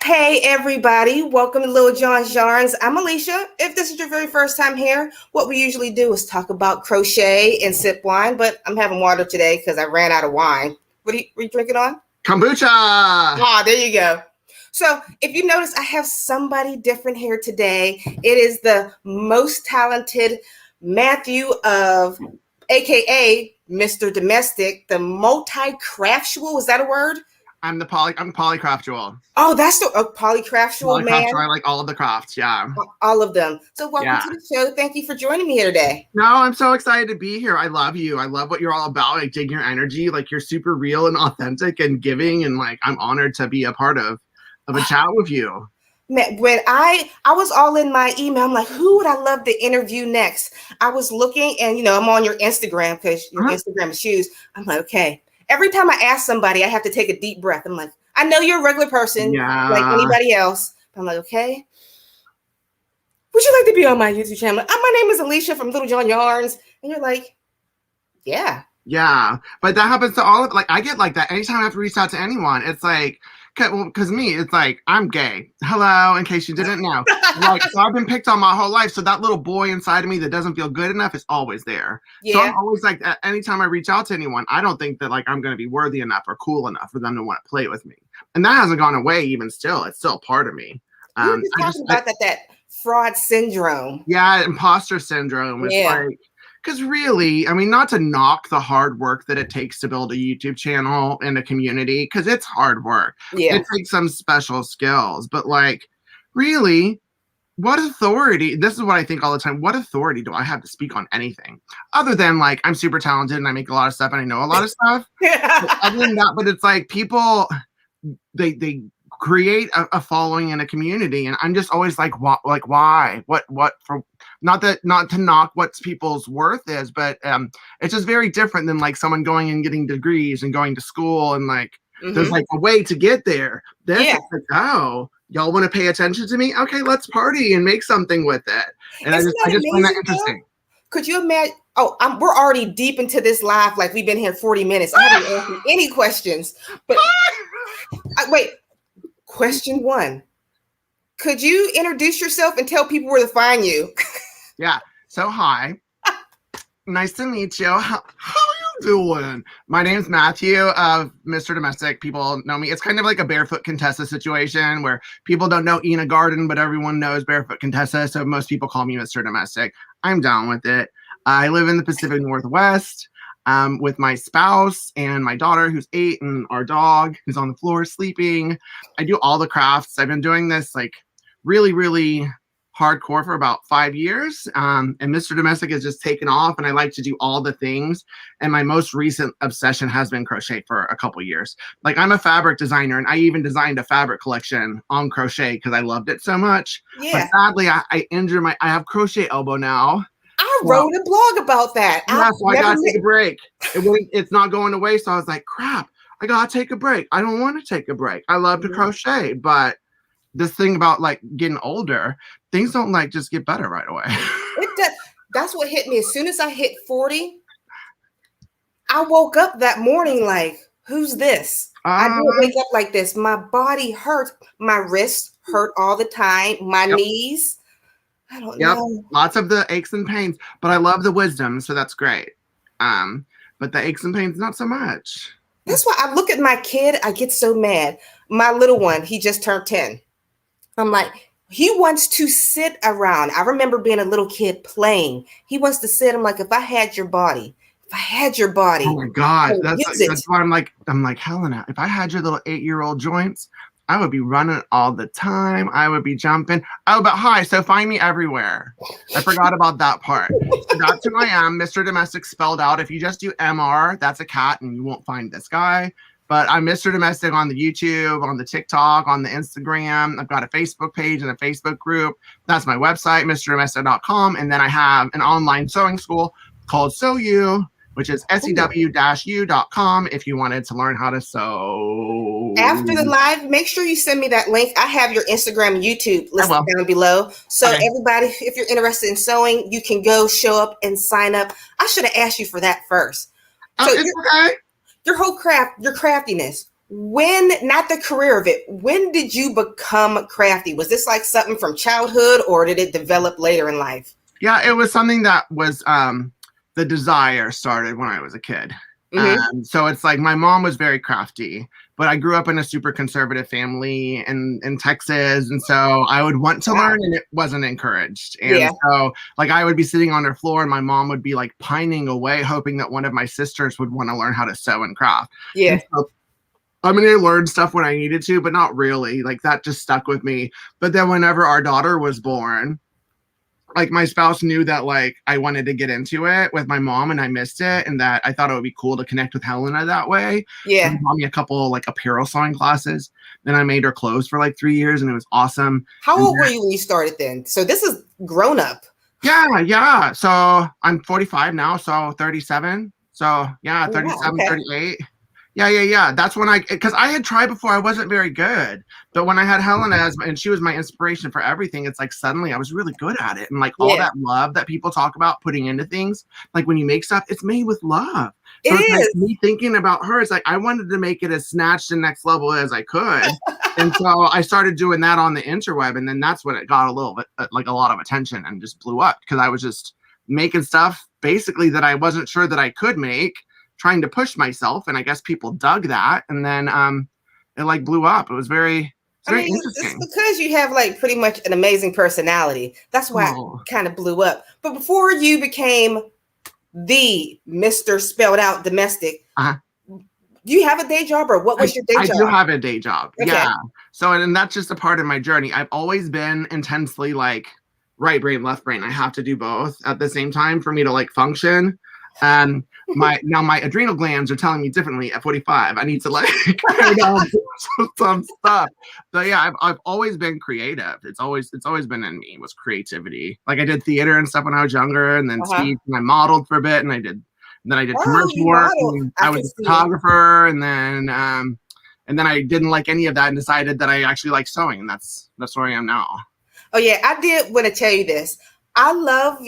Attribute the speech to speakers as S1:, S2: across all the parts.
S1: Hey everybody, welcome to Littlejohn's Yarns. I'm Alysha. If this is your very first time here, what we usually do is talk about crochet and sip wine, but I'm having water today because I ran out of wine. What are you drinking on?
S2: Kombucha!
S1: Ah, there you go. So if you notice, I have somebody different here today. It is the most talented Mathew of AKA Mr. Domestic, the multi-craftual. Is that a word?
S2: I'm polycraftual.
S1: Oh, that's the polycraftual man.
S2: I like all of the crafts, yeah.
S1: All of them. So welcome to the show. Thank you for joining me here today.
S2: No, I'm so excited to be here. I love you. I love what you're all about. I dig your energy. Like, you're super real and authentic and giving, and like I'm honored to be a part of a chat with you.
S1: When I was all in my email, I'm like, who would I love to interview next? I was looking, and I'm on your Instagram because your Instagram is shoes. I'm like, okay. Every time I ask somebody, I have to take a deep breath. I'm like, I know you're a regular person, like anybody else. But I'm like, okay. Would you like to be on my YouTube channel? My name is Alysha from Littlejohn Yarns. And you're like, yeah.
S2: Yeah. But that happens to all of it. Like, I get like that anytime I have to reach out to anyone. It's like, because me, it's like, I'm gay. Hello, in case you didn't know. Like, so I've been picked on my whole life. So that little boy inside of me that doesn't feel good enough is always there. Yeah. So I'm always like, anytime I reach out to anyone, I don't think that like I'm going to be worthy enough or cool enough for them to want to play with me. And that hasn't gone away even still. It's still part of me.
S1: We were just talking about that fraud syndrome.
S2: Yeah, imposter syndrome. It's like, because really, I mean, not to knock the hard work that it takes to build a YouTube channel and a community, because it's hard work. Yeah. It takes some special skills. But like, really, what authority? This is what I think all the time. What authority do I have to speak on anything? Other than like, I'm super talented and I make a lot of stuff and I know a lot of stuff. Other than that, but it's like people, they create a following in a community, and I'm just always like, what? Like, why? What? For not to knock what people's worth is, but it's just very different than like someone going and getting degrees and going to school, and like there's like a way to get there. This is like, oh, y'all want to pay attention to me? Okay, let's party and make something with it. And I just find that interesting.
S1: Could you imagine? Oh, we're already deep into this live. Like, we've been here 40 minutes. I haven't answered any questions, but wait. Question 1. Could you introduce yourself and tell people where to find you?
S2: Yeah. So hi. Nice to meet you. How you doing? My name's Mathew of Mr. Domestic. People know me. It's kind of like a Barefoot Contessa situation where people don't know Ina Garden, but everyone knows Barefoot Contessa. So most people call me Mr. Domestic. I'm down with it. I live in the Pacific Northwest. With my spouse and my daughter who's 8 and our dog who's on the floor sleeping. I do all the crafts. I've been doing this like really, really hardcore for about 5 years. And Mr. Domestic has just taken off, and I like to do all the things. And my most recent obsession has been crochet for a couple years. Like, I'm a fabric designer, and I even designed a fabric collection on crochet because I loved it so much. Yeah. But sadly, I injured I have crochet elbow now.
S1: I wrote a blog about that.
S2: Yeah, so I gotta take a break. It's not going away, so I was like, crap, I gotta take a break. I don't want to take a break. I love to crochet, but this thing about like getting older, things don't like just get better right away.
S1: It does. That's what hit me. As soon as I hit 40, I woke up that morning like, who's this? I didn't wake up like this. My body hurt. My wrists hurt all the time. My knees. I don't know.
S2: Lots of the aches and pains, but I love the wisdom, so that's great. But the aches and pains, not so much.
S1: That's why I look at my kid, I get so mad. My little one, he just turned 10. I'm like, he wants to sit around. I remember being a little kid playing. He wants to sit. I'm like, if I had your body. Oh
S2: my God. That's why I'm like, Helena, if I had your little 8-year-old joints, I would be running all the time. I would be jumping. Oh, but hi. So find me everywhere. I forgot about that part. So that's who I am. Mr. Domestic spelled out. If you just do MR, that's a cat, and you won't find this guy. But I'm Mr. Domestic on the YouTube, on the TikTok, on the Instagram. I've got a Facebook page and a Facebook group. That's my website, mrdomestic.com. And then I have an online sewing school called Sew You, which is sew-u.com if you wanted to learn how to sew.
S1: After the live, make sure you send me that link. I have your Instagram and YouTube listed down below. So everybody, if you're interested in sewing, you can go show up and sign up. I should have asked you for that first. So
S2: it's okay.
S1: Your whole craft, your craftiness, When, not the career of it, when did you become crafty? Was this like something from childhood, or did it develop later in life?
S2: Yeah, it was something that was the desire started when I was a kid. So it's like my mom was very crafty, but I grew up in a super conservative family in Texas. And so I would want to learn and it wasn't encouraged. And so like I would be sitting on her floor and my mom would be like pining away, hoping that one of my sisters would want to learn how to sew and craft.
S1: Yeah.
S2: And so, I mean, I learned stuff when I needed to, but not really. Like that just stuck with me. But then whenever our daughter was born, like my spouse knew that like I wanted to get into it with my mom and I missed it, and that I thought it would be cool to connect with Helena that way.
S1: Yeah.
S2: She taught me a couple like apparel sewing classes. Then I made her clothes for like 3 years and it was awesome.
S1: How old were you when you started then? So this is grown up.
S2: Yeah. So I'm 45 now, so 37. So yeah, 37, 38. Yeah. That's when because I had tried before. I wasn't very good. But when I had Helena and she was my inspiration for everything, it's like suddenly I was really good at it. And like all that love that people talk about putting into things, like when you make stuff, it's made with love. So it's like me thinking about her, it's like I wanted to make it as snatched and next level as I could. And so I started doing that on the interweb. And then that's when it got a little bit like a lot of attention and just blew up because I was just making stuff basically that I wasn't sure that I could make, trying to push myself, and I guess people dug that, and then it like blew up. It was very interesting.
S1: It's because you have like pretty much an amazing personality. That's why it kind of blew up. But before you became the Mr. Spelled Out Domestic, do you have a day job, or what was your day job?
S2: I do have a day job. Okay. Yeah. So and that's just a part of my journey. I've always been intensely like right brain, left brain. I have to do both at the same time for me to like function. My adrenal glands are telling me differently at 45. I need to like some stuff. So yeah, I've always been creative. It's always been in me, was creativity. Like I did theater and stuff when I was younger, and then speech, and I modeled for a bit, and I did commercial work. And I was a photographer, and then I didn't like any of that and decided that I actually like sewing, and that's where I am now. Oh yeah,
S1: I did want to tell you this. I love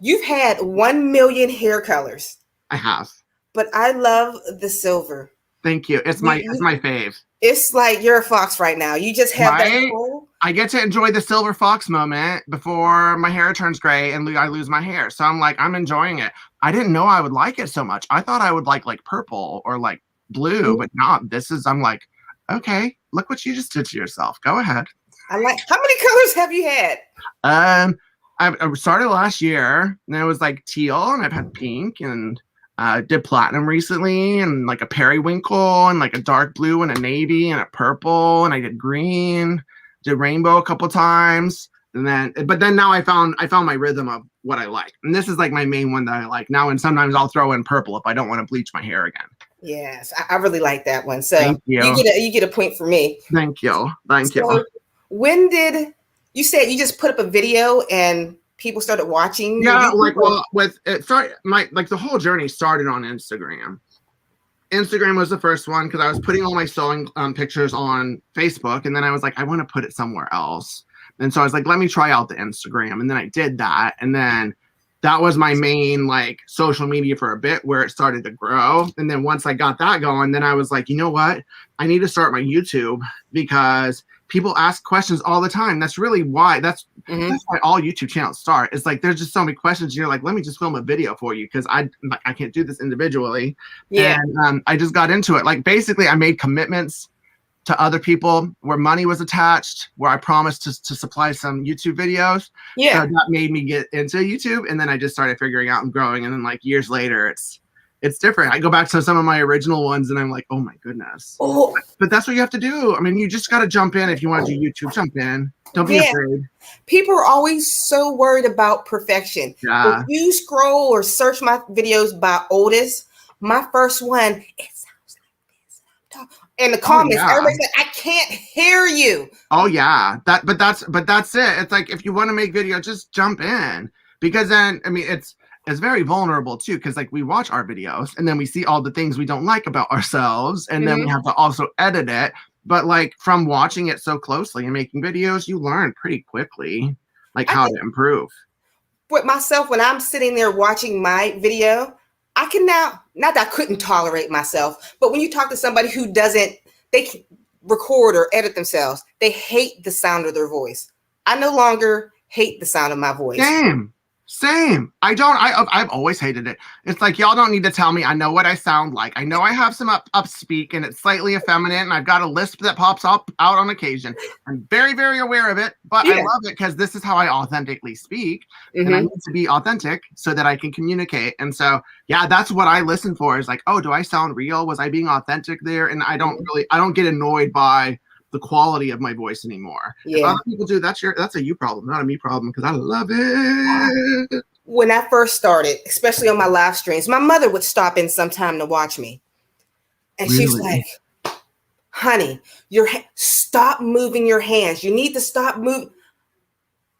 S1: you've had 1 million hair colors.
S2: I have.
S1: But I love the silver.
S2: Thank you. It's my fave.
S1: It's like you're a fox right now. You just have that whole...
S2: I get to enjoy the silver fox moment before my hair turns gray and I lose my hair. So I'm like, I'm enjoying it. I didn't know I would like it so much. I thought I would like purple or like blue, but not. I'm like, okay, look what you just did to yourself. Go ahead.
S1: How many colors have you had?
S2: I started last year, and it was like teal, and I've had pink, and did platinum recently, and like a periwinkle, and like a dark blue, and a navy, and a purple, and I did green, did rainbow a couple times, but then now I found my rhythm of what I like, and this is like my main one that I like now. And sometimes I'll throw in purple if I don't want to bleach my hair again.
S1: Yes, I really like that one. So
S2: Thank you.
S1: You get a point for me.
S2: Thank you.
S1: When did you said you just put up a video and people started watching?
S2: Yeah, the whole journey started on Instagram. Instagram was the first one because I was putting all my sewing pictures on Facebook, and then I was like, I want to put it somewhere else. And so I was like, let me try out the Instagram, and then I did that, and then that was my main like social media for a bit, where it started to grow. And then once I got that going, then I was like, you know what? I need to start my YouTube because people ask questions all the time. That's really why that's why all YouTube channels start. It's like there's just so many questions. You're like, let me just film a video for you because I can't do this individually. Yeah. And I just got into it. Like basically, I made commitments to other people where money was attached, where I promised to supply some YouTube videos. Yeah. So that made me get into YouTube, and then I just started figuring out and growing. And then like years later, it's different. I go back to some of my original ones and I'm like, oh my goodness. Oh. But that's what you have to do. I mean, you just got to jump in. If you want to do YouTube, jump in. Don't be afraid. People are always so worried about perfection. Yeah. If you scroll or search my videos by oldest, my first one, it sounds like this. In the comments, everybody's like, I can't hear you. Oh yeah. But that's it. It's like, if you want to make video, just jump in, because then, I mean, it's very vulnerable too, because like we watch our videos and then we see all the things we don't like about ourselves, and then we have to also edit it. But like from watching it so closely and making videos, you learn pretty quickly like how to improve. With myself, when I'm sitting there watching my video, I can now
S1: not that I couldn't tolerate myself, but when you talk to somebody who doesn't, they can record or edit themselves, they hate the sound of their voice. I no longer hate the sound of my voice.
S2: Same. I've always hated it. It's like, y'all don't need to tell me. I know what I sound like. I know I have some up speak and it's slightly effeminate and I've got a lisp that pops up out on occasion. I'm very, very aware of it, but I love it because this is how I authentically speak. And I need to be authentic so that I can communicate. And so, yeah, that's what I listen for is like, oh, do I sound real? Was I being authentic there? And I don't get annoyed by the quality of my voice anymore. If other people do, that's a you problem, not a me problem, because I love it.
S1: When I first started, especially on my live streams, my mother would stop in sometime to watch me. And she's like, honey, stop moving your hands. You need to stop moving.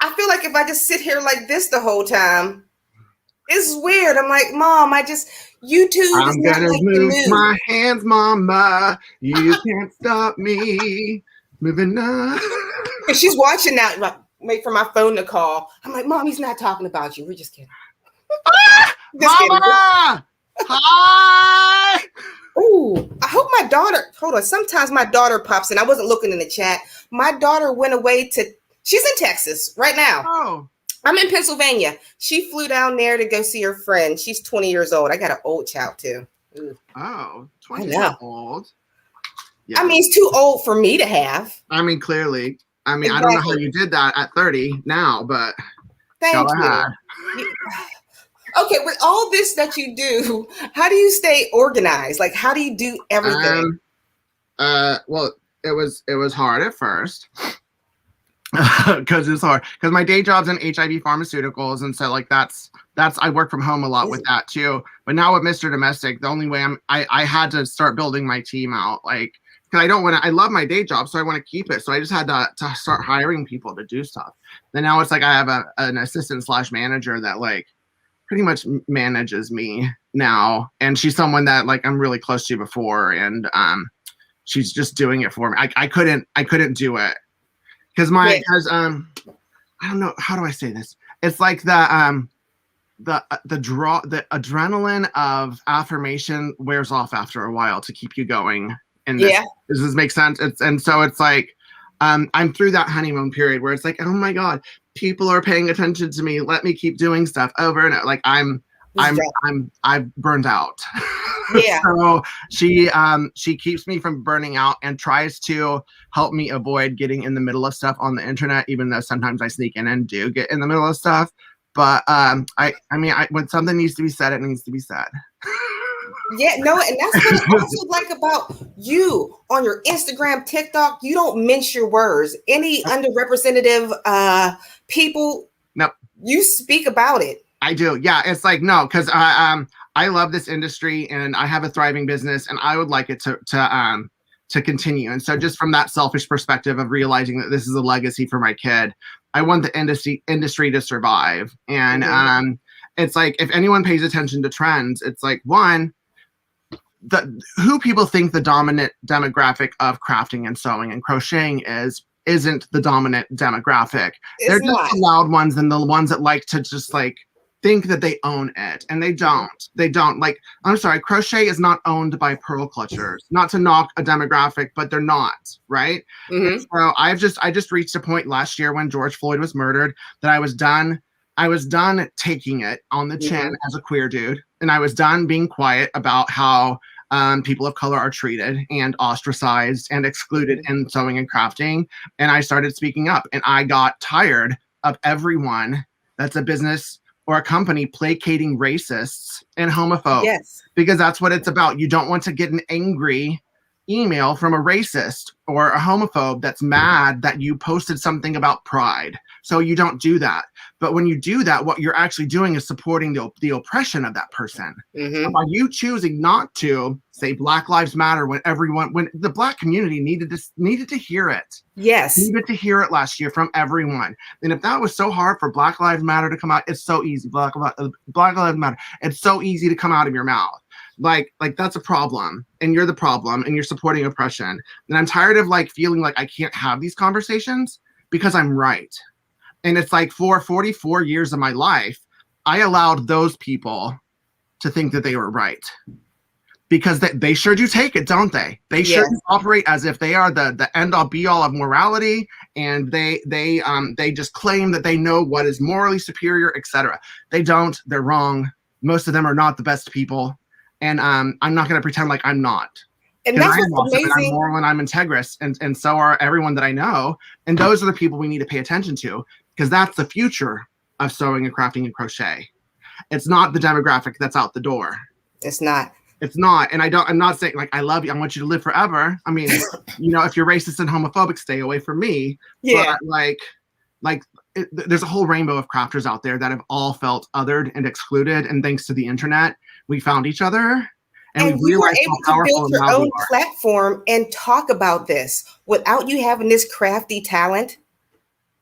S1: I feel like if I just sit here like this the whole time, it's weird. I'm like, Mom, YouTube
S2: I'm gonna move my hands, Mama. You can't stop me moving up.
S1: And she's watching that, like, wait for my phone to call. I'm like, Mom, he's not talking about you. We're just kidding.
S2: Mama! Hi!
S1: Ooh, I hope my daughter, hold on. Sometimes my daughter pops in. I wasn't looking in the chat. My daughter went away she's in Texas right now.
S2: Oh.
S1: I'm in Pennsylvania. She flew down there to go see her friend. She's 20 years old. I got an old child too. Ooh.
S2: Oh, 20 years old.
S1: Yeah. I mean, it's too old for me to have.
S2: I mean, clearly. I mean, exactly. I don't know how you did that at 30 now, but
S1: thank you. Okay, with all this that you do, how do you stay organized? Like, how do you do everything?
S2: Well, it was hard at first. Because it's hard. Because my day job's in HIV pharmaceuticals, and so like that's I work from home a lot with that too. But now with Mr. Domestic, the only way I had to start building my team out, like, because I love my day job, so I want to keep it. So I just had to start hiring people to do stuff. Then now it's like I have an assistant / manager that like pretty much manages me now, and she's someone that like I'm really close to before, and she's just doing it for me. I couldn't do it. Because I don't know, how do I say this? It's like the adrenaline of affirmation wears off after a while to keep you going. And does this make sense? So it's like I'm through that honeymoon period where it's like, oh my God, people are paying attention to me. Let me keep doing stuff over and over. Like I've burned out.
S1: Yeah.
S2: So she keeps me from burning out and tries to help me avoid getting in the middle of stuff on the internet, even though sometimes I sneak in and do get in the middle of stuff. But I mean, when something needs to be said, it needs to be said.
S1: Yeah, no, and that's what I also like about you on your Instagram, TikTok. You don't mince your words. Any underrepresented people,
S2: no,
S1: you speak about it.
S2: I do. Yeah, it's like, no, because I love this industry and I have a thriving business and I would like it to continue. And so just from that selfish perspective of realizing that this is a legacy for my kid, I want the industry to survive. And it's like, if anyone pays attention to trends, it's like, one, who people think the dominant demographic of crafting and sewing and crocheting isn't the dominant demographic. They're just the loud ones and the ones that like to just like think that they own it, and they don't. Like, I'm sorry, crochet is not owned by pearl clutchers. Not to knock a demographic, but they're not, right? So I just reached a point last year when George Floyd was murdered that I was done taking it on the chin as a queer dude, and I was done being quiet about how people of color are treated and ostracized and excluded in sewing and crafting. And I started speaking up, and I got tired of everyone that's a business or a company placating racists and homophobes.
S1: Yes.
S2: Because that's what it's about. You don't want to get an angry email from a racist or a homophobe that's mad that you posted something about pride. So you don't do that. But when you do that, what you're actually doing is supporting the oppression of that person. So by you choosing not to say Black Lives Matter when the Black community needed to hear it.
S1: Yes.
S2: Needed to hear it last year from everyone. And if that was so hard for Black Lives Matter to come out, it's so easy. Black Lives Matter. It's so easy to come out of your mouth. Like that's a problem, and you're the problem, and you're supporting oppression. And I'm tired of like feeling like I can't have these conversations because I'm right. And it's like for 44 years of my life, I allowed those people to think that they were right. Because they sure do take it, don't they? They sure do operate as if they are the end all be all of morality, and they just claim that they know what is morally superior, etc. They don't. They're wrong. Most of them are not the best people, and I'm not going to pretend like I'm not.
S1: And that's what's amazing.
S2: I'm moral and I'm integrous, and so are everyone that I know. And those are the people we need to pay attention to, because that's the future of sewing and crafting and crochet. It's not the demographic that's out the door.
S1: It's not.
S2: It's not. And I'm not saying like, I love you, I want you to live forever. I mean, if you're racist and homophobic, stay away from me.
S1: Yeah.
S2: But there's a whole rainbow of crafters out there that have all felt othered and excluded. And thanks to the internet, we found each other. And we
S1: were able to build your own platform and talk about this. Without you having this crafty talent,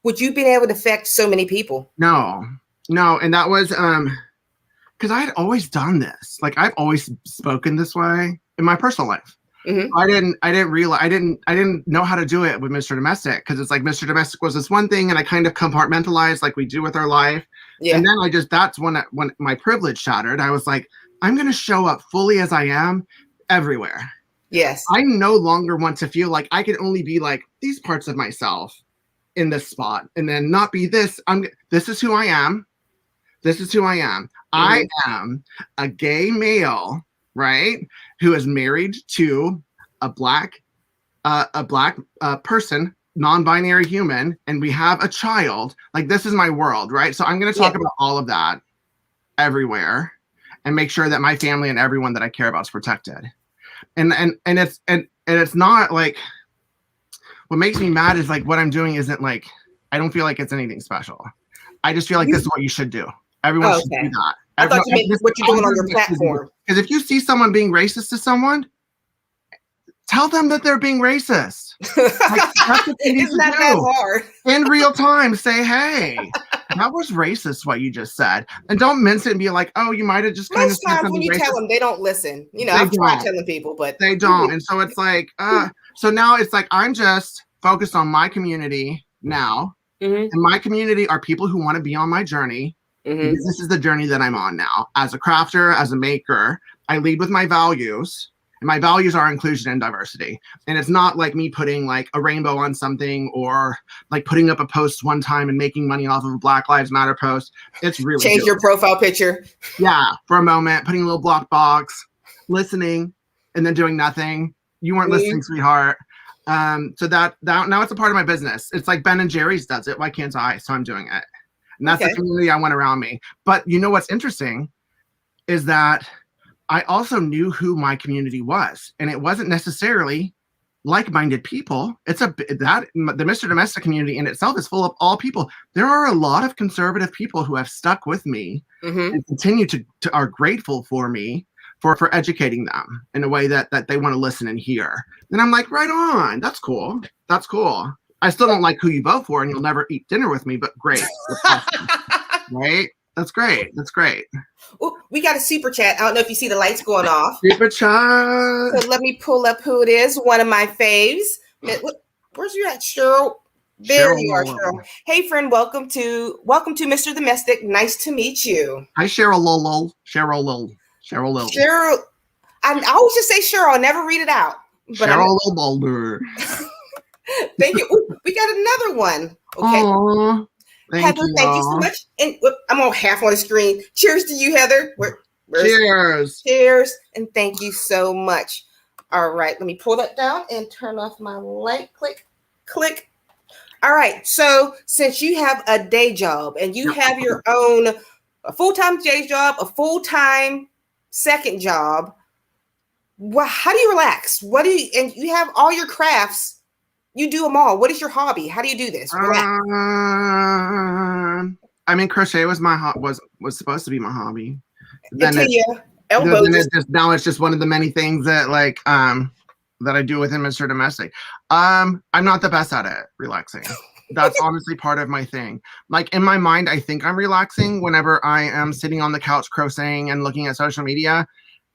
S1: would you been able to affect so many people?
S2: No. And that was, because I had always done this. Like, I've always spoken this way in my personal life. Mm-hmm. I didn't know how to do it with Mr. Domestic, because it's like Mr. Domestic was this one thing, and I kind of compartmentalized like we do with our life. Yeah. And then that's when my privilege shattered. I was like, I'm going to show up fully as I am everywhere.
S1: Yes.
S2: I no longer want to feel like I can only be like these parts of myself in this spot, and then not be this. This is who I am. This is who I am. Mm-hmm. I am a gay male, right, who is married to a black person, non-binary human, and we have a child. Like, this is my world, right? So I'm going to talk about all of that everywhere, and make sure that my family and everyone that I care about is protected. And it's not like, what makes me mad is like what I'm doing isn't like, I don't feel like it's anything special. I just feel like this is what you should do. Everyone should do that.
S1: I thought you meant what you're doing on your platform.
S2: Because if you see someone being racist to someone, tell them that they're being racist. Like, that's what you need to do.
S1: That hard.
S2: In real time, say, hey, that was racist what you just said. And don't mince it and be like, oh, you might have just kind of said something
S1: when you
S2: racist.
S1: Tell them, they don't listen. I've tried telling people, but
S2: they don't. And so it's like, so now it's like, I'm just focused on my community now. Mm-hmm. And my community are people who want to be on my journey. Mm-hmm. Because this is the journey that I'm on now. As a crafter, as a maker, I lead with my values. And my values are inclusion and diversity. And it's not like me putting like a rainbow on something, or like putting up a post one time and making money off of a Black Lives Matter post. It's really
S1: change your profile picture.
S2: Yeah, for a moment, putting a little block box, listening, and then doing nothing. You weren't listening, sweetheart. So that now it's a part of my business. It's like Ben and Jerry's does it. Why can't I? So I'm doing it. And that's the community I want around me. But you know what's interesting is that I also knew who my community was, and it wasn't necessarily like-minded people. It's the Mr. Domestic community in itself is full of all people. There are a lot of conservative people who have stuck with me and continue to are grateful for me for educating them in a way that they want to listen and hear. And I'm like, right on. That's cool. That's cool. I still don't like who you vote for, and you'll never eat dinner with me, but great. Right? That's great. That's great.
S1: Oh, we got a super chat. I don't know if you see the lights going off.
S2: Super chat.
S1: So let me pull up who it is. One of my faves. Where's you at, Cheryl? There you are, Cheryl. Hey, friend. Welcome to Mr. Domestic. Nice to meet you.
S2: Hi, Cheryl Lil. Cheryl Lil. Cheryl Lil.
S1: Cheryl. I always just say Cheryl. I never read it out.
S2: But Cheryl Lil Boulder.
S1: Thank you. Ooh, we got another one. Okay.
S2: Aww.
S1: Thank you so much. And I'm on half on the screen. Cheers to you, Heather.
S2: Cheers.
S1: Cheers. And thank you so much. All right. Let me pull that down and turn off my light. Click. All right. So since you have a day job and you have your own a full-time day job, a full-time second job, how do you relax? And you have all your crafts. You do them all. What is your hobby? How do you do this?
S2: I mean, crochet was was supposed to be my hobby.
S1: Now
S2: it's just one of the many things that that I do within Mr. Domestic. I'm not the best at it, relaxing. That's honestly part of my thing. Like, in my mind, I think I'm relaxing whenever I am sitting on the couch crocheting and looking at social media,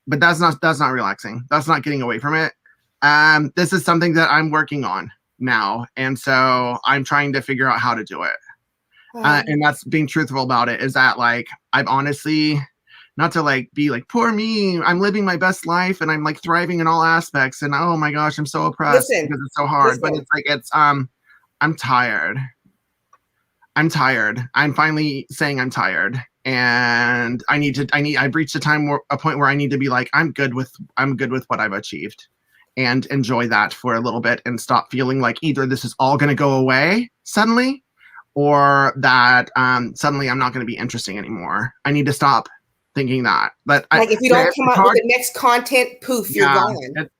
S2: but that's not relaxing. That's not getting away from it. This is something that I'm working on now, and so I'm trying to figure out how to do it. And that's being truthful about it, is that like I've honestly not to like be like, poor me, I'm living my best life and I'm like thriving in all aspects and oh my gosh, I'm so oppressed because it's so hard. But it's like I'm tired. I'm finally saying I'm tired, and I've reached a point where I need to be like, I'm good with what I've achieved, and enjoy that for a little bit and stop feeling like either this is all going to go away suddenly, or that suddenly I'm not going to be interesting anymore. I need to stop thinking that. But
S1: like if you don't come up with the next content, poof, you're gone.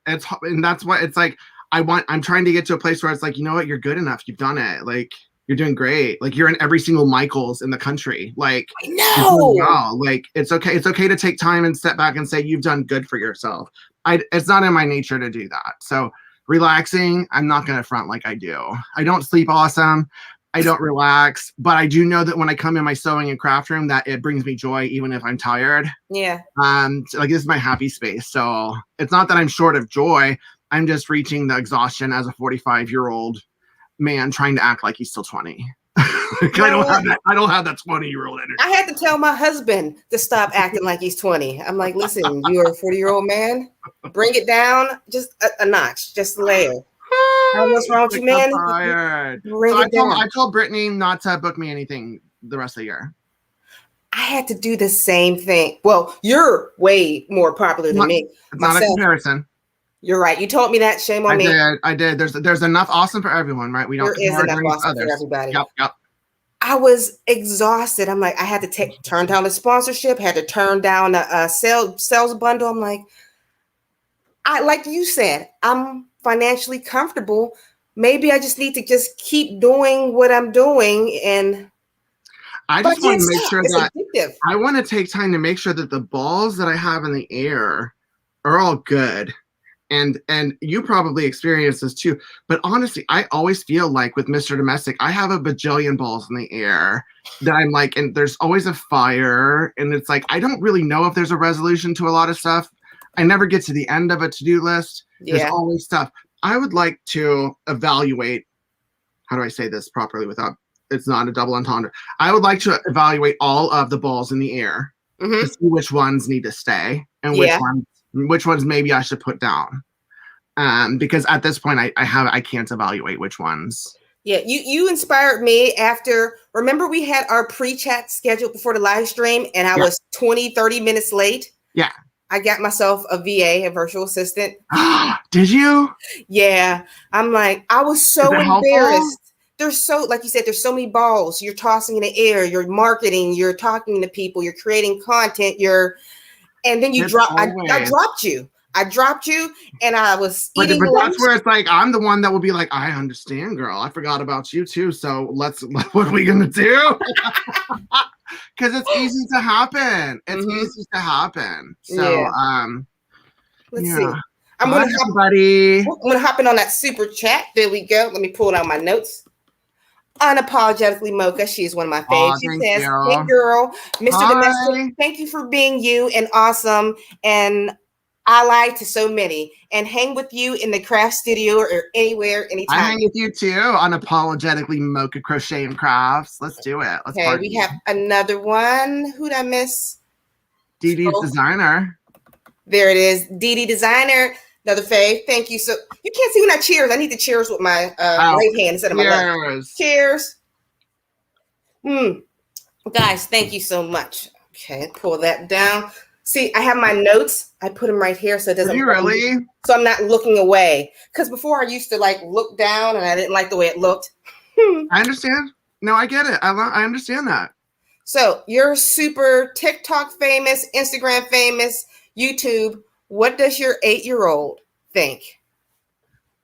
S2: And that's what it's like. I'm trying to get to a place where it's like, you know what, you're good enough. You've done it. Like, you're doing great. Like, you're in every single Michael's in the country. Like,
S1: I know.
S2: Well. Like, it's okay. It's okay to take time and step back and say you've done good for yourself. It's not in my nature to do that. So relaxing, I'm not going to front like I do. I don't sleep awesome. I don't relax, but I do know that when I come in my sewing and craft room, that it brings me joy, even if I'm tired.
S1: Yeah.
S2: Like, this is my happy space. So it's not that I'm short of joy. I'm just reaching the exhaustion as a 45-year-old man trying to act like he's still 20. I don't have that 20-year-old energy.
S1: I had to tell my husband to stop acting like he's 20. I'm like, listen, you're a 40-year-old man. Bring it down just a notch, just a layer. What's wrong with you, man?
S2: I told Brittany not to book me anything the rest of the year.
S1: I had to do the same thing. Well, you're way more popular than me.
S2: It's not a comparison.
S1: You're right. You told me that. Shame on me.
S2: I did. There's enough awesome for everyone, right? We don't.
S1: There is enough awesome for everybody.
S2: Yep.
S1: I was exhausted. I'm like, I had to turn down the sponsorship. Had to turn down a sales bundle. I'm like, like you said, I'm financially comfortable. Maybe I just need to just keep doing what I'm doing. And
S2: I just want to make sure that I want to take time to make sure that the balls that I have in the air are all good. And you probably experience this too. But honestly, I always feel like with Mr. Domestic, I have a bajillion balls in the air that I'm like, and there's always a fire. And it's like, I don't really know if there's a resolution to a lot of stuff. I never get to the end of a to-do list. Yeah. There's always stuff. I would like to evaluate, how do I say this properly without, it's not a double entendre. I would like to evaluate all of the balls in the air to see which ones need to stay and which ones maybe I should put down. Because at this point I can't evaluate which ones.
S1: Yeah, you inspired me after, remember we had our pre-chat scheduled before the live stream and I was 30 minutes late?
S2: Yeah.
S1: I got myself a VA, a virtual assistant.
S2: Did you?
S1: Yeah. I'm like, I was so embarrassed. There's so, like you said, there's so many balls. You're tossing in the air, you're marketing, you're talking to people, you're creating content, and then you I dropped you and I was eating
S2: but that's where it's like, I'm the one that will be like, I understand, girl. I forgot about you too. So what are we going to do? Because it's easy to happen. It's easy to happen. So,
S1: let's see. I'm going to hop in on that super chat. There we go. Let me pull out my notes. Unapologetically Mocha, she's one of my faves. She says, hey girl, Mr. Domestic, thank you for being you and awesome and ally to so many, and hang with you in the craft studio or anywhere, anytime.
S2: I hang with you too. Unapologetically Mocha Crochet and Crafts. Let's do it.
S1: Okay, we have another one. Who'd I miss?
S2: Dee Dee's Designer.
S1: There it is. Dee Dee Designer. Another fave. Thank you. So you can't see when I cheers. I need to cheers with my right hand instead of my left. Cheers. Guys, thank you so much. Okay, pull that down. See, I have my notes. I put them right here so it doesn't. So I'm not looking away. Because before I used to like look down and I didn't like the way it looked.
S2: I understand. No, I get it. I understand that.
S1: So you're super TikTok famous, Instagram famous, YouTube. What does your 8-year-old think?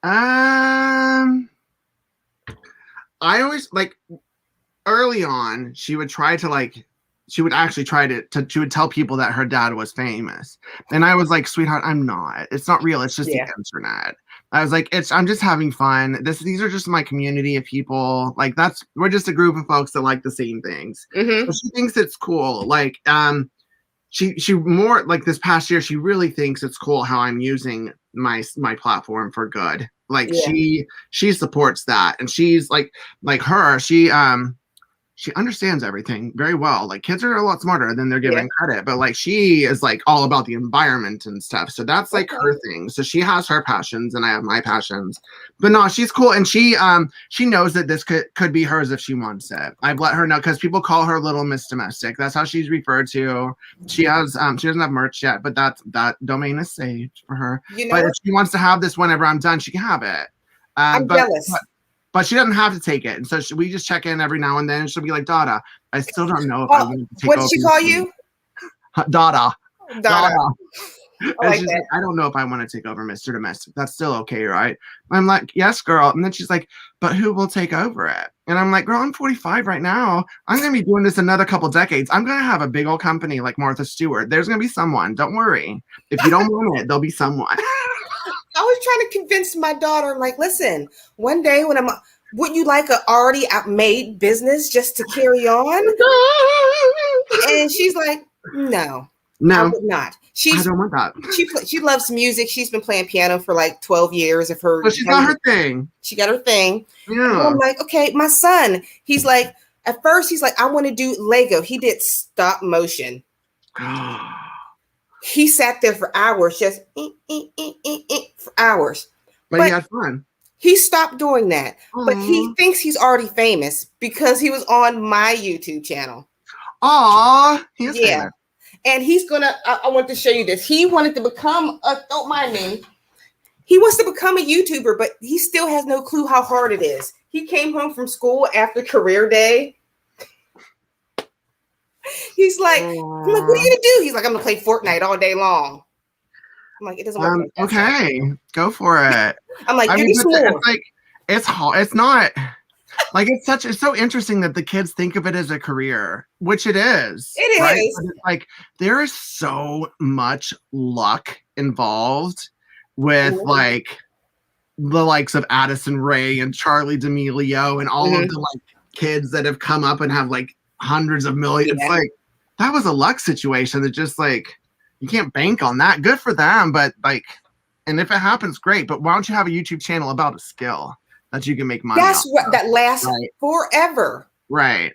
S2: I always like early on, she would try to she would actually try she would tell people that her dad was famous. And I was like, sweetheart, I'm not. It's not real. It's just the internet. I was like, I'm just having fun. These are just my community of people. Like we're just a group of folks that like the same things. So she thinks it's cool. Like, she more like this past year, she really thinks it's cool how I'm using my platform for good. Like she supports that. And she's like her, she she understands everything very well. Like kids are a lot smarter than they're given credit, but like she is like all about the environment and stuff. So that's like her thing. So she has her passions and I have my passions. But no, she's cool. And she knows that this could be hers if she wants it. I've let her know because people call her Little Miss Domestic. That's how she's referred to. She has she doesn't have merch yet, but that domain is saved for her. You know, but if she wants to have this whenever I'm done, she can have it.
S1: I'm jealous.
S2: But she doesn't have to take it. And so we just check in every now and then. And she'll be like, Dada, I still don't know if I want to take
S1: over. What did she call you?
S2: Dada.
S1: Dada.
S2: And she's like, I don't know if I want to take over Mr. Domestic. That's still okay, right? I'm like, yes, girl. And then she's like, but who will take over it? And I'm like, girl, I'm 45 right now. I'm going to be doing this another couple decades. I'm going to have a big old company like Martha Stewart. There's going to be someone. Don't worry. If you don't want it, there'll be someone.
S1: I was trying to convince my daughter, like, listen, one day when would you like a already made business just to carry on? And she's like, no, I would not.
S2: I don't want that.
S1: She loves music. She's been playing piano for like 12 years of her.
S2: But she's got her thing.
S1: She got her thing.
S2: Yeah.
S1: And I'm like, okay, my son, he's like, at first he's like, I want to do Lego. He did stop motion. He sat there for hours, just for hours.
S2: But he had fun.
S1: He stopped doing that. Aww. But he thinks he's already famous because he was on my YouTube channel.
S2: Aw, he's famous.
S1: And he's gonna. I want to show you this. He wanted to become don't mind me. He wants to become a YouTuber, but he still has no clue how hard it is. He came home from school after career day. He's like, I'm like, what are you gonna do? He's like, I'm gonna play Fortnite all day long. I'm like, it doesn't work. Like that,
S2: okay, go for it.
S1: I'm like, it's
S2: like, it's hard. It's not like it's so interesting that the kids think of it as a career, which it is.
S1: It
S2: right?
S1: is.
S2: But it's like there is so much luck involved with like the likes of Addison Rae and Charlie D'Amelio and all of the like kids that have come up and have like hundreds of millions. It's like that was a luck situation that just like you can't bank on that. Good for them, but like, and if it happens, great. But why don't you have a YouTube channel about a skill that you can make money?
S1: That's what that lasts forever.
S2: Right.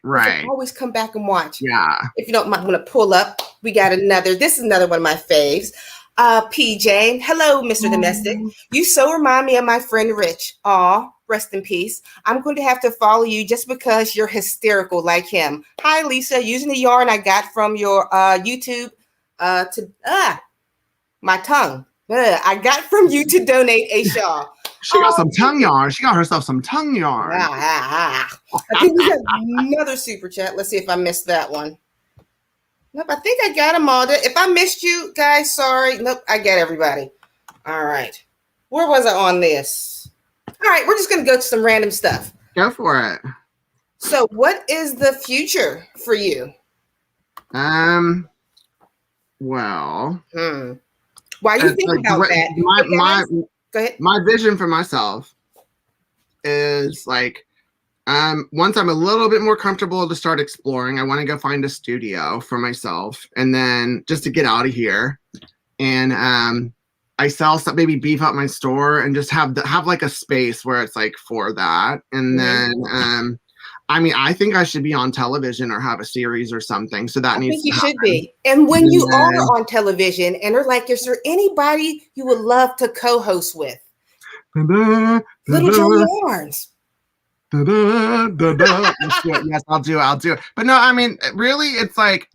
S1: Always come back and watch.
S2: Yeah.
S1: If you don't mind, I'm gonna pull up. We got another. This is another one of my faves. PJ, hello, Mr. Domestic. You so remind me of my friend Rich. Aw, rest in peace. I'm going to have to follow you just because you're hysterical like him. Hi, Lisa. Using the yarn I got from your YouTube my tongue. I got from you to donate a shawl.
S2: She got some tongue yarn. She got herself some tongue yarn.
S1: I think we got another super chat. Let's see if I missed that one. Nope, I think I got them all. If I missed you guys, sorry. Nope, I got everybody. All right. Where was I on this? All right, we're just going to go to some random stuff.
S2: Go for it.
S1: So what is the future for you?
S2: Well.
S1: Why do you think about that? Go ahead.
S2: My vision for myself is like, once I'm a little bit more comfortable to start exploring, I want to go find a studio for myself, and then just to get out of here, and I sell stuff, maybe beef up my store, and just have like a space where it's like for that, and then I mean, I think I should be on television or have a series or something. So that needs to happen.
S1: Should be. And when you are on television, and they're like, is there anybody you would love to co-host with? Littlejohn Yarns.
S2: Yes, I'll do it. But no, I mean, really, it's like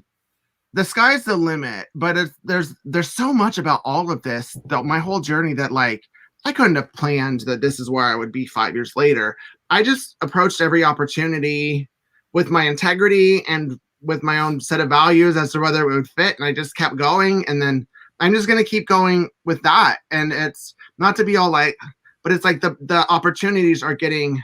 S2: the sky's the limit. But there's so much about all of this, my whole journey, that like I couldn't have planned that this is where I would be 5 years later. I just approached every opportunity with my integrity and with my own set of values as to whether it would fit, and I just kept going. And then I'm just gonna keep going with that. And it's not to be all like, but it's like the opportunities are getting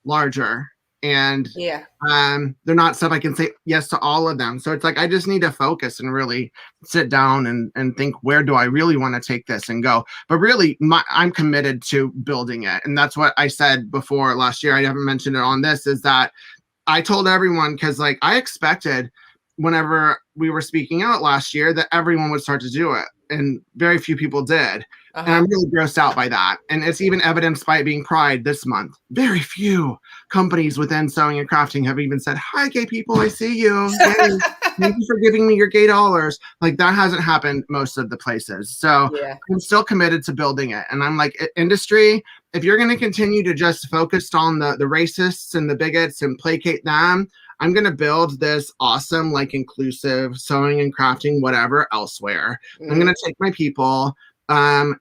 S2: larger, and they're not stuff I can say yes to all of them. So it's like I just need to focus and really sit down and think, where do I really want to take this and go? But really, I'm committed to building it, and that's what I said before last year. I haven't mentioned it on this, is that I told everyone, because like I expected whenever we were speaking out last year, that everyone would start to do it, and very few people did. And I'm really grossed out by that. And it's even evidenced by it being Pride this month. Very few companies within sewing and crafting have even said, "Hi, gay people, I see you. Yay. Thank you for giving me your gay dollars." Like, that hasn't happened most of the places. So I'm still committed to building it. And I'm like, industry, if you're going to continue to just focus on the racists and the bigots and placate them, I'm going to build this awesome, like, inclusive sewing and crafting, whatever, elsewhere. I'm going to take my people.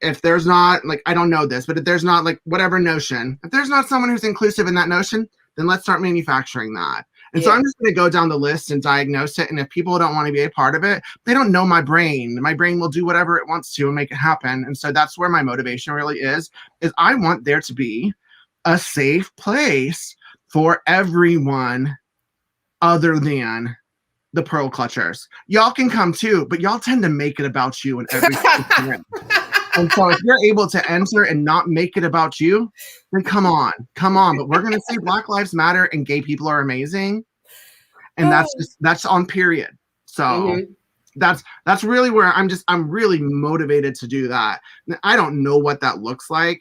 S2: If there's not, like, I don't know this, but if there's not, like, whatever notion, if there's not someone who's inclusive in that notion, then let's start manufacturing that. And so I'm just going to go down the list and diagnose it. And if people don't want to be a part of it, they don't know my brain. My brain will do whatever it wants to and make it happen. And so that's where my motivation really is I want there to be a safe place for everyone other than the pearl clutchers. Y'all can come too, but y'all tend to make it about you in every situation. And so if you're able to enter and not make it about you, then come on. But we're going to say Black Lives Matter and gay people are amazing. And that's on period. So that's really where I'm really motivated to do that. I don't know what that looks like,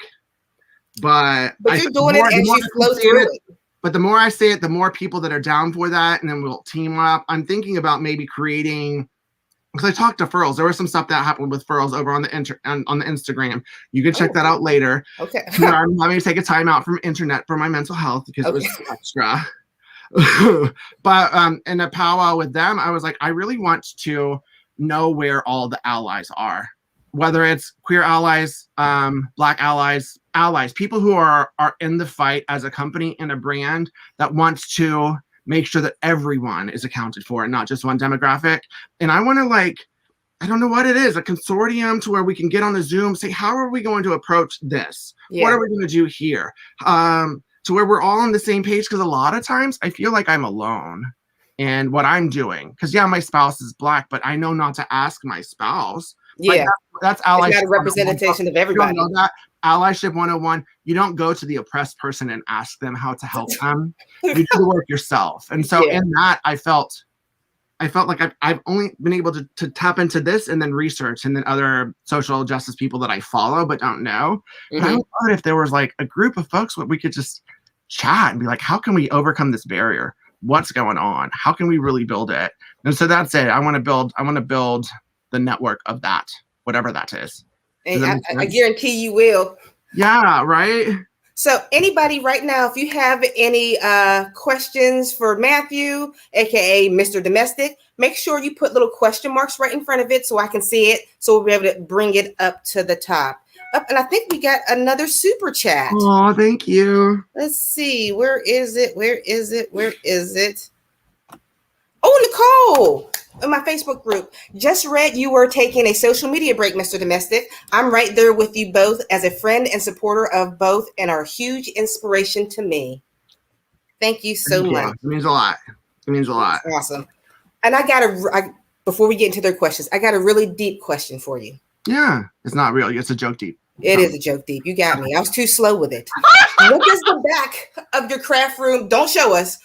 S2: but
S1: you're doing it as you flow through it.
S2: But the more I say it, the more people that are down for that, and then we'll team up. I'm thinking about maybe creating, because I talked to Furls. There was some stuff that happened with Furls over on the on the Instagram. You can check that out later.
S1: Okay.
S2: I'm having to take a time out from internet for my mental health because it was extra. But in a powwow with them, I was like, I really want to know where all the allies are, whether it's queer allies, Black allies, people who are in the fight as a company and a brand that wants to make sure that everyone is accounted for and not just one demographic. And I want to, like, I don't know what it is, a consortium to where we can get on a Zoom, say, how are we going to approach this? What are we going to do here? To where we're all on the same page. Because a lot of times I feel like I'm alone in what I'm doing. Because my spouse is Black, but I know not to ask my spouse.
S1: Yeah.
S2: That's allyship.
S1: It's not a representation of everybody.
S2: You don't know that? Allyship 101, you don't go to the oppressed person and ask them how to help them. You do the work yourself. And so in that, I felt like I've only been able to tap into this and then research and then other social justice people that I follow but don't know. But I would love it if there was, like, a group of folks where we could just chat and be like, how can we overcome this barrier? What's going on? How can we really build it? And so that's it. I want to build the network of that, whatever that is.
S1: And I guarantee you will.
S2: Yeah, right.
S1: So anybody right now, if you have any questions for Mathew, aka Mr. Domestic, make sure you put little question marks right in front of it so I can see it, so we'll be able to bring it up to the top. And I think we got another super chat.
S2: Oh, thank you.
S1: Let's see. Where is it? Oh, Nicole, in my Facebook group. Just read you were taking a social media break, Mr. Domestic. I'm right there with you both as a friend and supporter of both and are a huge inspiration to me. Thank you so much.
S2: It means a lot.
S1: Awesome. And before we get into their questions, I got a really deep question for you.
S2: Yeah, it's not real. It's a joke deep.
S1: It is a joke deep. You got me. I was too slow with it. What is the back of your craft room? Don't show us.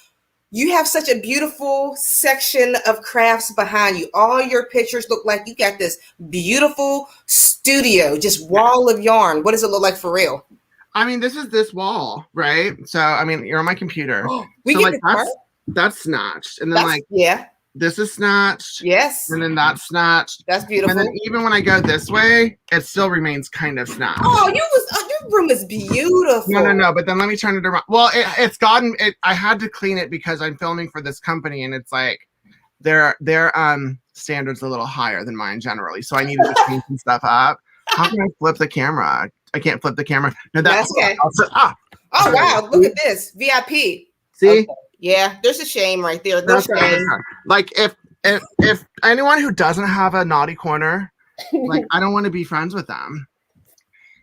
S1: You have such a beautiful section of crafts behind you. All your pictures look like you got this beautiful studio, just wall of yarn. What does it look like for real?
S2: I mean, this is this wall, right? So, I mean, you're on my computer. That's snatched. And then this is snatched.
S1: Yes.
S2: And then that's snatched.
S1: That's beautiful.
S2: And then even when I go this way, it still remains kind of snatched.
S1: Oh, your room is beautiful.
S2: No. But then let me turn it around. Well, I had to clean it because I'm filming for this company, and it's like their standards a little higher than mine generally. So I needed to clean some stuff up. How can I flip the camera? I can't flip the camera. No, that's okay.
S1: Oh wow! Look at this VIP.
S2: See?
S1: Okay. Yeah, there's a shame right there.
S2: Like if anyone who doesn't have a naughty corner, like, I don't want to be friends with them.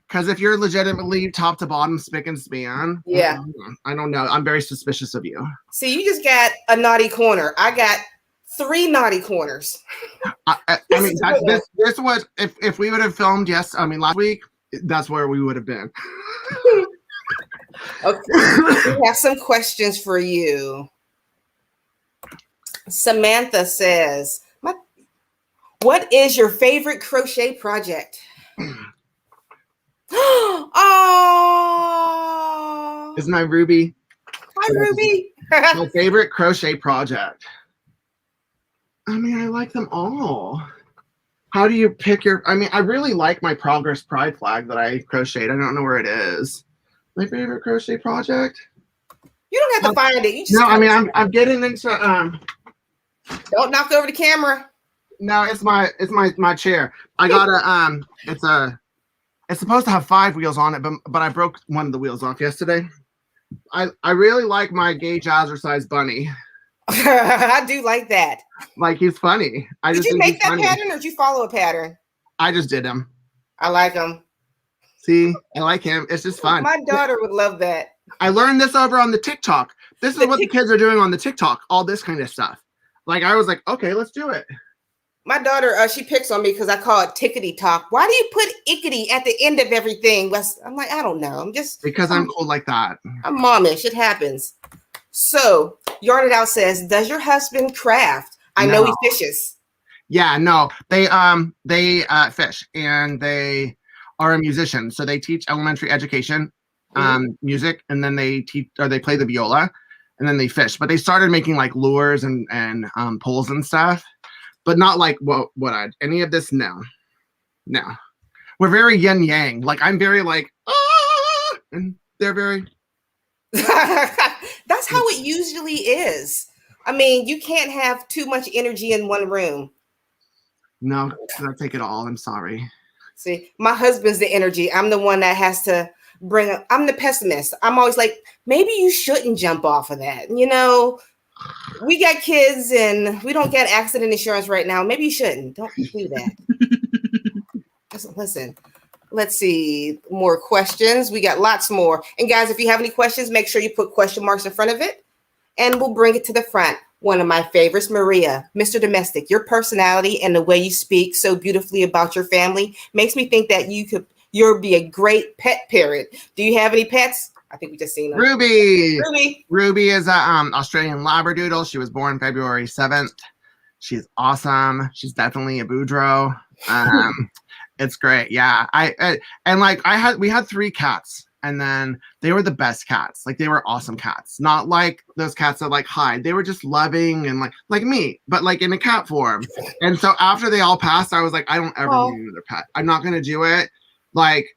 S2: Because if you're legitimately top to bottom spick and span, I don't know. I'm very suspicious of you.
S1: See, you just got a naughty corner. I got 3 naughty corners.
S2: I mean, this was if we would have filmed last week, that's where we would have been.
S1: Okay, we have some questions for you. Samantha says, what is your favorite crochet project? Oh,
S2: Isn't my Ruby?
S1: Hi, Ruby.
S2: My favorite crochet project. I mean, I like them all. How do you pick your? I mean, I really like my Progress Pride flag that I crocheted. I don't know where it is. My favorite crochet project.
S1: You don't have to find it. You just
S2: no, I mean, I'm getting into.
S1: Don't knock over the camera.
S2: No, it's my chair. I got a it's supposed to have 5 wheels on it, but I broke one of the wheels off yesterday. I really like my gay jazzercise bunny.
S1: I do like that.
S2: Like, he's funny.
S1: Did you make that pattern or did you follow a pattern?
S2: I just did him.
S1: I like him.
S2: See, I like him. It's just fun.
S1: My daughter would love that.
S2: I learned this over on the TikTok. This is what the kids are doing on the TikTok. All this kind of stuff. Like, I was like, okay, let's do it.
S1: My daughter, she picks on me because I call it tickety talk. Why do you put ickety at the end of everything? I'm like, I don't know.
S2: Because I'm cool like that.
S1: I'm mommish. It happens. So, Yarn It Out says, does your husband craft? I know he fishes.
S2: Yeah, no. They fish, and they are a musician. So they teach elementary education, music, and then they play the viola, and then they fish. But they started making like lures and poles and stuff. But not like any of this. No. We're very yin yang. Like, I'm very like, and they're very.
S1: That's how it usually is. I mean, you can't have too much energy in one room.
S2: No, I take it all. I'm sorry.
S1: See, my husband's the energy. I'm the one that has to I'm the pessimist. I'm always like, maybe you shouldn't jump off of that. You know, we got kids and we don't get accident insurance right now. Maybe you shouldn't. Don't do that. Listen, let's see. More questions. We got lots more. And guys, if you have any questions, make sure you put question marks in front of it and we'll bring it to the front. One of my favorites, Maria, Mr. Domestic, your personality and the way you speak so beautifully about your family makes me think that you'll be a great pet parent. Do you have any pets? I think we just seen them.
S2: Ruby is an Australian Labradoodle. She was born February 7th. She's awesome. She's definitely a Boudreaux. It's great. Yeah. We had 3 cats, and then they were the best cats. Like, they were awesome cats. Not like those cats that like hide. They were just loving and like me, but like in a cat form. And so after they all passed, I was like, I don't ever need another pet. I'm not gonna do it. Like,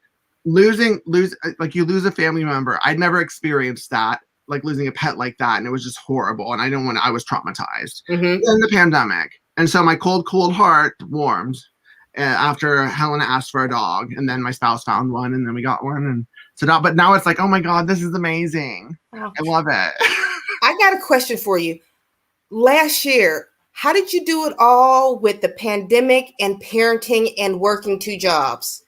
S2: like, you lose a family member. I'd never experienced that, like losing a pet like that, and it was just horrible. And I was traumatized in the pandemic. And so my cold heart warmed after Helena asked for a dog, and then my spouse found one, and then we got one. And so but now it's like, oh my God, this is amazing. Wow. I love it.
S1: I got a question for you. Last year, how did you do it all with the pandemic and parenting and working 2 jobs?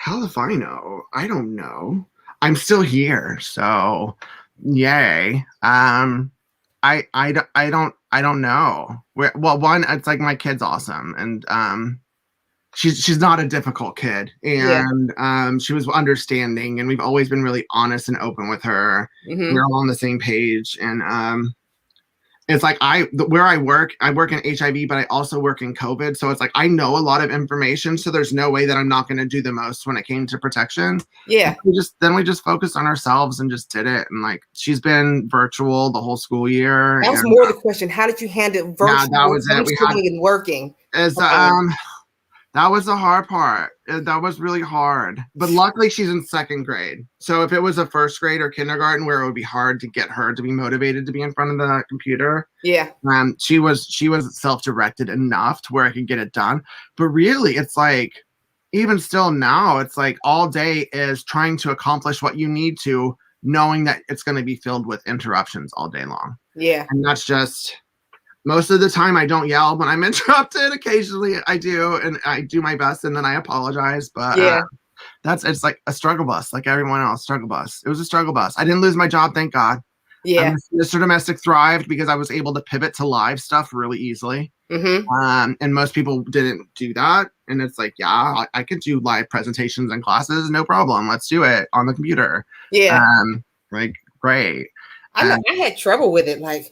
S2: Hell if I know. I don't know. I'm still here, so yay. I don't know. One, it's like my kid's awesome, and she's not a difficult kid, and she was understanding, and we've always been really honest and open with her. We're all on the same page, and it's like where I work in HIV, but I also work in COVID. So it's like, I know a lot of information. So there's no way that I'm not going to do the most when it came to protection. Yeah. We just focused on ourselves and just did it. And like, she's been virtual the whole school year.
S1: That was more the question. How did you handle virtual? Nah, that was it. And working.
S2: That was the hard part. That was really hard. But luckily she's in 2nd grade. So if it was a 1st grade or kindergarten where it would be hard to get her to be motivated to be in front of the computer. Yeah. She was self-directed enough to where I could get it done. But really, it's like, even still now, it's like all day is trying to accomplish what you need to, knowing that it's going to be filled with interruptions all day long. Yeah. And that's just... Most of the time I don't yell when I'm interrupted. Occasionally I do, and I do my best, and then I apologize. But it's like a struggle bus, like everyone else. Struggle bus. It was a struggle bus. I didn't lose my job, thank God. Yeah. Mr. Domestic thrived because I was able to pivot to live stuff really easily. And most people didn't do that. And it's like, yeah, I could do live presentations and classes, no problem. Let's do it on the computer. Yeah. Like, great.
S1: I know I had trouble with it. Like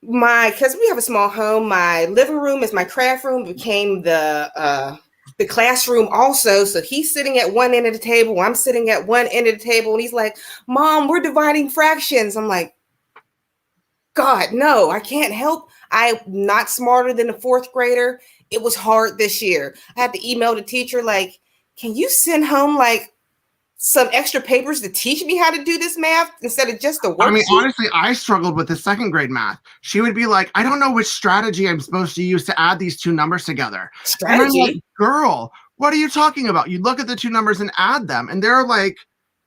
S1: because we have a small home, my living room is my craft room, became the classroom also. So he's sitting at one end of the table, I'm sitting at one end of the table, and he's like, Mom, we're dividing fractions. I'm like, God, no, I can't help. I'm not smarter than a fourth grader. It was hard this year. I had to email the teacher, like, can you send home like some extra papers to teach me how to do this math instead of just the worksheet?
S2: I mean, honestly, I struggled with the second grade math. She would be like, I don't know which strategy I'm supposed to use to add these two numbers together.
S1: Strategy?
S2: And I'm like, girl, what are you talking about? You look at the two numbers and add them. And they're like,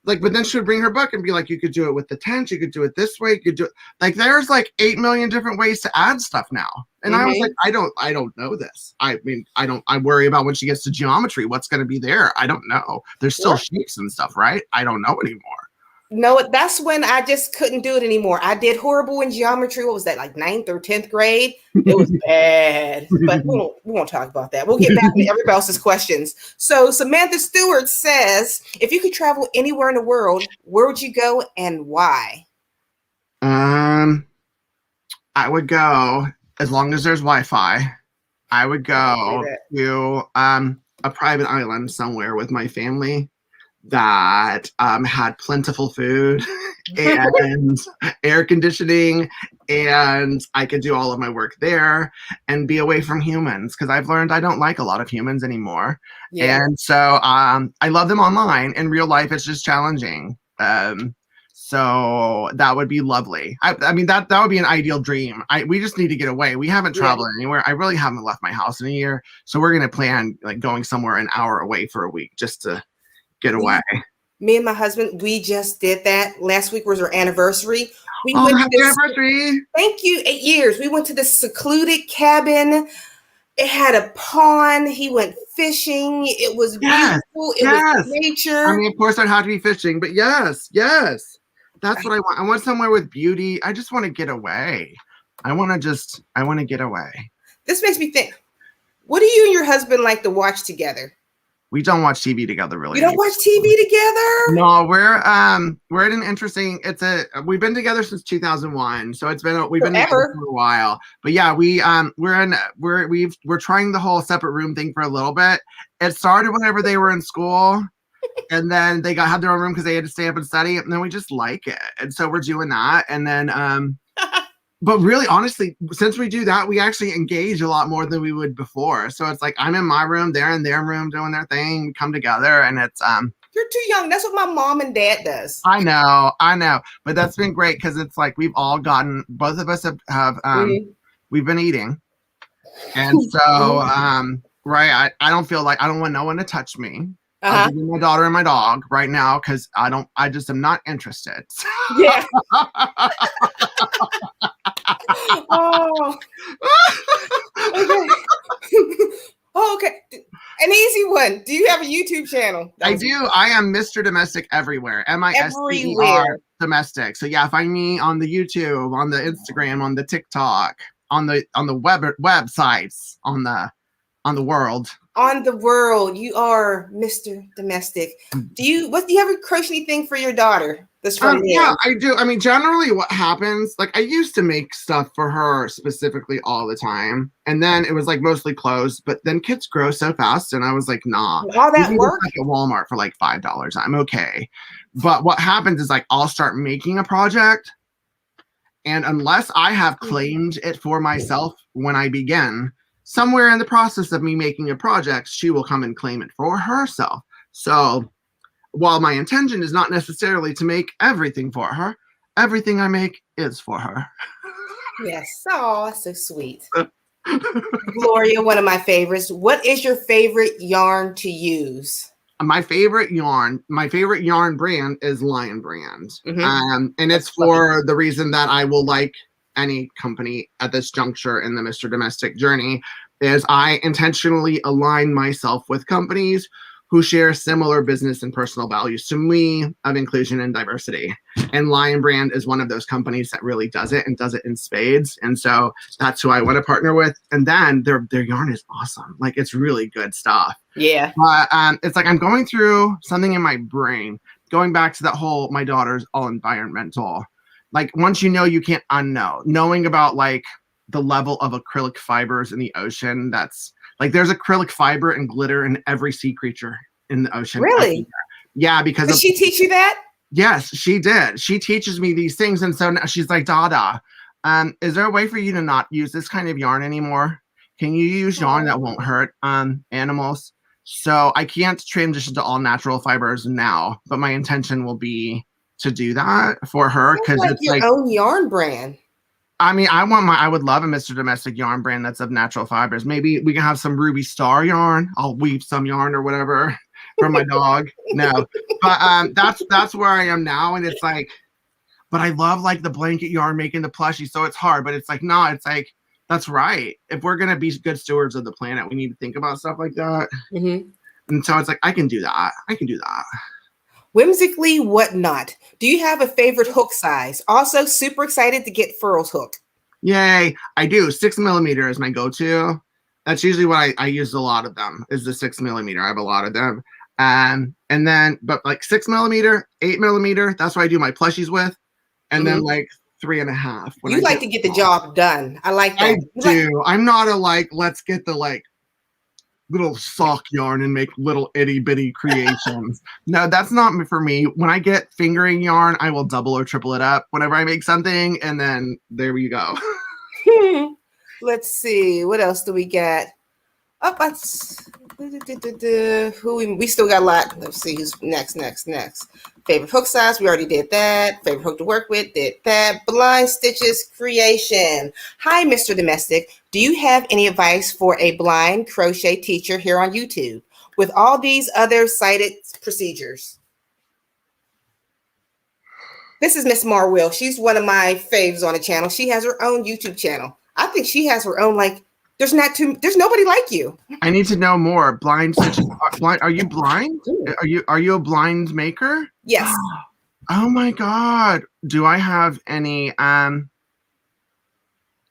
S2: but then she would bring her book and be like, you could do it with the tens, you could do it this way, you could do it. Like, there's like 8 million different ways to add stuff now. And I was like, I don't know this. I mean, I worry about when she gets to geometry, what's going to be there. I don't know. There's still shapes and stuff, right? I don't know anymore.
S1: No, that's when I just couldn't do it anymore. I did horrible in geometry. What was that, like 9th or 10th grade? It was bad. But we won't talk about that. We'll get back to everybody else's questions. So Samantha Stewart says, if you could travel anywhere in the world, where would you go and why?
S2: I would go, as long as there's Wi-Fi, I would go to a private island somewhere with my family that had plentiful food and air conditioning, and I could do all of my work there and be away from humans, because I've learned I don't like a lot of humans anymore. And so I love them online. In real life, it's just challenging. So that would be lovely. I mean, that would be an ideal dream. We just need to get away. We haven't traveled anywhere. I really haven't left my house in a year. So we're going to plan like going somewhere an hour away for a week just to get away.
S1: Me and my husband, we just did that. Last week was our anniversary.
S2: Happy anniversary.
S1: Thank you. 8 years. We went to this secluded cabin. It had a pond. He went fishing. It was beautiful. It was nature.
S2: I mean, of course, I'd have to be fishing, but yes. That's what I want. I want somewhere with beauty. I just want to get away. I want to get away. This
S1: makes me think, what do you and your husband like to watch together?
S2: We don't watch TV together, really.
S1: You don't watch TV together?
S2: No, we're at an interesting. We've been together since 2001, so we've been together for a while. But yeah, we're trying the whole separate room thing for a little bit. It started whenever they were in school, and then they had their own room because they had to stay up and study, and then we just like it, and so we're doing that, and then But really, honestly, since we do that, we actually engage a lot more than we would before. So it's like I'm in my room, they're in their room doing their thing. We come together, and it's
S1: You're too young. That's what my mom and dad does.
S2: I know, but that's been great because it's like we've all gotten. Both of us have we've been eating, and so right. I don't feel like I don't want no one to touch me. I'm giving my daughter and my dog right now because I just am not interested.
S1: Yeah. Oh. Okay. Okay. An easy one. Do you have a YouTube channel?
S2: I do. I am Mr. Domestic everywhere. MISTER Domestic. So yeah, find me on the YouTube, on the Instagram, on the TikTok, on the websites, on the world.
S1: On the world, you are Mr. Domestic. Do you have a crochet thing for your daughter?
S2: Yeah, I do. I mean, generally what happens, like I used to make stuff for her specifically all the time. And then it was like mostly clothes, but then kids grow so fast. And I was like, nah.
S1: All that work?
S2: Like at Walmart for like $5. I'm okay. But what happens is like, I'll start making a project. And unless I have claimed it for myself when I begin, somewhere in the process of me making a project, she will come and claim it for herself. So while my intention is not necessarily to make everything for her, everything I make is for her.
S1: Yes. Oh, so sweet. Gloria, one of my favorites. What is your favorite yarn to use?
S2: My favorite yarn brand is Lion Brand. And it's for the reason that I will like any company at this juncture in the Mr. Domestic journey is I intentionally align myself with companies who share similar business and personal values to me of inclusion and diversity. And Lion Brand is one of those companies that really does it and does it in spades. And so that's who I want to partner with. And then their yarn is awesome. Like it's really good stuff.
S1: Yeah.
S2: It's like I'm going through something in my brain. going back to that whole, my daughter's all environmental. Like once you know, you can't unknow. Knowing about like the level of acrylic fibers in the ocean, that's like there's acrylic fiber and glitter in every sea creature in the ocean.
S1: Really?
S2: Yeah, because
S1: Did she teach you that?
S2: Yes, she did. She teaches me these things, and so now she's like, Dada, is there a way for you to not use this kind of yarn anymore? Can you use yarn that won't hurt animals? So I can't transition to all natural fibers now, but my intention will be to do that for her because
S1: like
S2: it's
S1: your
S2: like
S1: own yarn brand.
S2: I mean, I would love a Mr. Domestic yarn brand that's of natural fibers. Maybe we can have some Ruby Star yarn. I'll weave some yarn or whatever for my dog. No, but that's where I am now, and it's like, but I love like the blanket yarn making the plushie, so it's hard. But it's like, no, it's like that's right. If we're gonna be good stewards of the planet, we need to think about stuff like that.
S1: Mm-hmm.
S2: And so it's like I can do that. I can do that.
S1: Whimsically whatnot. Do you have a favorite hook size? Also, super excited to get furls hooked.
S2: Yay! I do. 6mm is my go-to. That's usually what I use a lot of them. Is the 6mm. I have a lot of them. And then, but like 6mm, 8mm. That's what I do my plushies with. And then like 3.5.
S1: You like to get the job done. I like that.
S2: I do. I'm not a like, let's get the like little sock yarn and make little itty bitty creations. No, that's not for me. When I get fingering yarn, I will double or triple it up whenever I make something, and then there you go.
S1: Let's see, what else do we get? Oh, that's we still got a lot. Let's see who's next. Favorite hook size, we already did that. Favorite hook to work with, did that. Blind stitches creation. Hi, Mr. Domestic. Do you have any advice for a blind crochet teacher here on YouTube with all these other cited procedures? This is Miss Marwill. She's one of my faves on the channel. She has her own YouTube channel. I think she has her own, like, there's nobody like you.
S2: I need to know more. Blind stitches. Are you blind? Are you a blind maker?
S1: Yes.
S2: Oh my God. Do I have any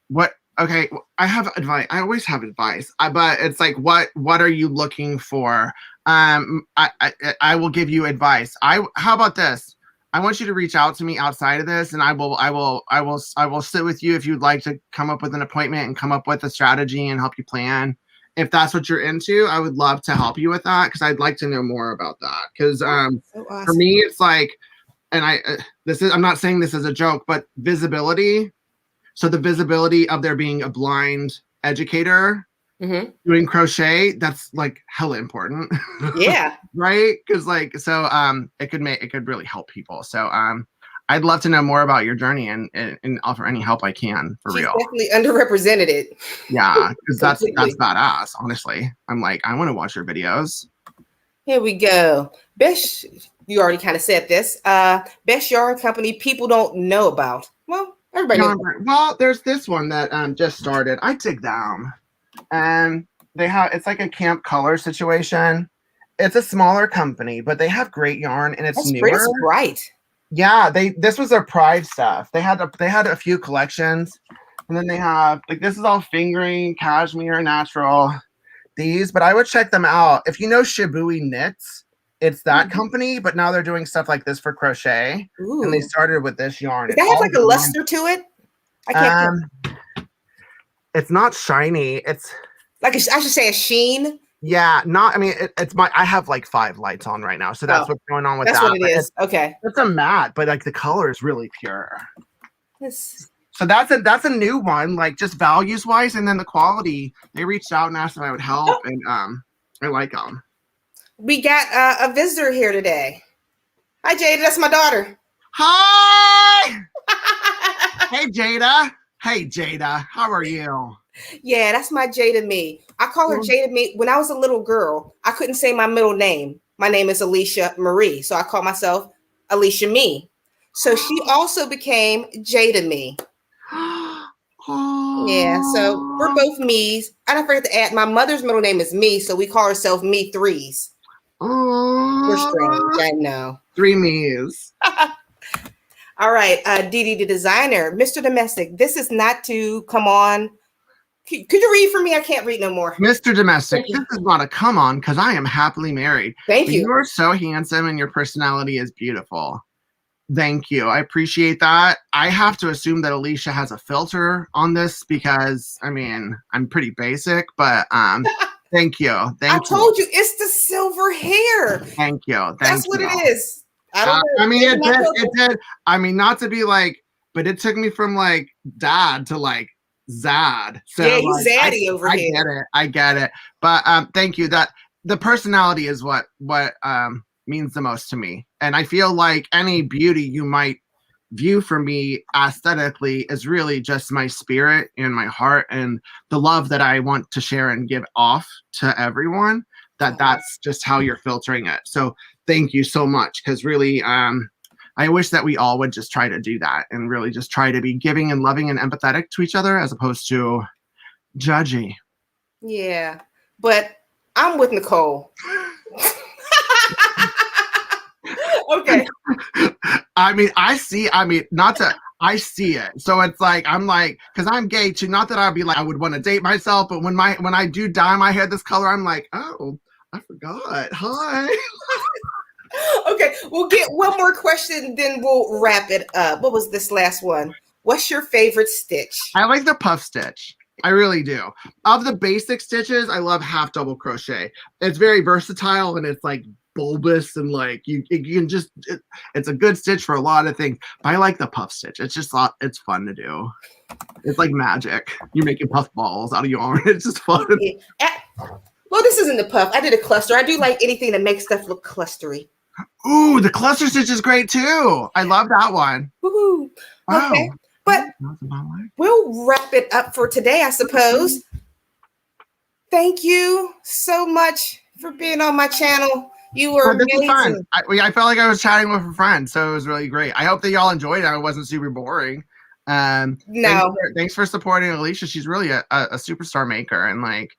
S2: what? Okay, I have advice. I always have advice. But it's like, what are you looking for? I will give you advice. How about this? I want you to reach out to me outside of this, and I will sit with you if you'd like to come up with an appointment and come up with a strategy and help you plan. If that's what you're into, I would love to help you with that because I'd like to know more about that. Because so awesome. For me, it's like, and I'm not saying this as a joke, but visibility. So the visibility of there being a blind educator doing crochet, that's like hella important.
S1: Yeah.
S2: Right? Because like, so it could really help people. So I'd love to know more about your journey and offer any help I can for real.
S1: Definitely underrepresented.
S2: Yeah, because that's badass, honestly. I'm like, I want to watch your videos.
S1: Here we go. Best, you already kind of said this. Best yarn company people don't know about. Well, everybody knows.
S2: Well, there's this one that just started. I dig them. And it's like a camp color situation. It's a smaller company, but they have great yarn and it's newer.
S1: Pretty bright.
S2: Yeah, this was their Pride stuff. They had a few collections, and then they have like this is all fingering, cashmere, natural. These, but I would check them out. If you know Shibui Knits, it's that company, but now they're doing stuff like this for crochet. Ooh. And they started with this yarn.
S1: Does that have like a luster to it? I can't.
S2: It's not shiny. It's
S1: like I should say a sheen.
S2: Yeah, I mean, I have like 5 lights on right now, so that's what's going on with that.
S1: That's what it is. Okay.
S2: It's a matte, but like the color is really pure. So that's a new one, like just values wise, and then the quality. They reached out and asked if I would help, and I like them. We got
S1: a visitor here today. Hi, Jada. That's my daughter.
S2: Hi. Hey, Jada. Hey, Jada. How are you?
S1: Yeah, that's my Jada me. I call her Jada me. When I was a little girl, I couldn't say my middle name. My name is Alysha Marie, so I call myself Alysha me. So she also became Jada me. Yeah, so we're both me's. I don't forget to add, my mother's middle name is me, so we call ourselves me threes. We're strange, I know.
S2: 3 me's.
S1: All right, Dee Dee the designer, Mr. Domestic. This is not to come on Could you read for me? I can't read no more.
S2: Mr. Domestic, this is not a come on because I am happily married.
S1: Thank you.
S2: You are so handsome and your personality is beautiful. Thank you. I appreciate that. I have to assume that Alysha has a filter on this because, I mean, I'm pretty basic, but thank you.
S1: I told you, it's the silver hair.
S2: Thank you.
S1: That's what it is. I don't know.
S2: I mean, it did. I mean, not to be like, but it took me from like dad to like Zad. So
S1: yeah, he's zaddy over
S2: here. I get it. But thank you. That the personality is what means the most to me. And I feel like any beauty you might view from me aesthetically is really just my spirit and my heart and the love that I want to share and give off to everyone. That's just how you're filtering it. So thank you so much. Because really, I wish that we all would just try to do that and really just try to be giving and loving and empathetic to each other as opposed to judgy.
S1: Yeah, but I'm with Nicole. Okay.
S2: I see it. So it's like, I'm like, because I'm gay too. Not that I'd be like, I would want to date myself, but when I do dye my hair this color, I'm like, oh, I forgot. Hi.
S1: Okay, we'll get one more question, then we'll wrap it up. What was this last one? What's your favorite stitch?
S2: I like the puff stitch. I really do. Of the basic stitches, I love half double crochet. It's very versatile and it's like bulbous and like you can just it's a good stitch for a lot of things. But I like the puff stitch. It's just it's fun to do. It's like magic. You're making puff balls out of yarn. It's just fun.
S1: Well, this isn't the puff. I did a cluster. I do like anything that makes stuff look clustery.
S2: Ooh, the cluster stitch is great too. I love that one.
S1: Woohoo.
S2: Wow.
S1: Okay. But we'll wrap it up for today, I suppose. Thank you so much for being on my channel. You were amazing.
S2: Fun. I felt like I was chatting with a friend, so it was really great. I hope that y'all enjoyed it. It wasn't super boring.
S1: No.
S2: Thanks for supporting Alysha. She's really a superstar maker, and like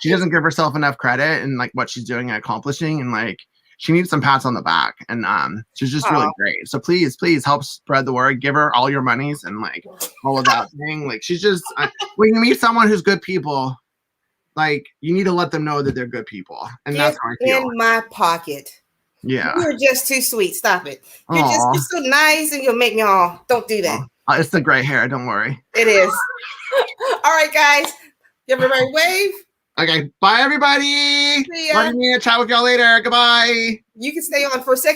S2: she doesn't give herself enough credit and like what she's doing and accomplishing, and like she needs some pats on the back, and she's just really great. So please help spread the word. Give her all your monies and like all of that thing. Like she's just when you meet someone who's good people, like you need to let them know that they're good people, and that's how I feel.
S1: In my pocket.
S2: Yeah,
S1: you're just too sweet. Stop it. You're so nice, and you'll make me all. Don't do that.
S2: It's the gray hair. Don't worry.
S1: It is. All right, guys. Give everybody wave.
S2: Okay. Bye, everybody.
S1: See ya.
S2: Let me chat with y'all later. Goodbye.
S1: You can stay on for a second.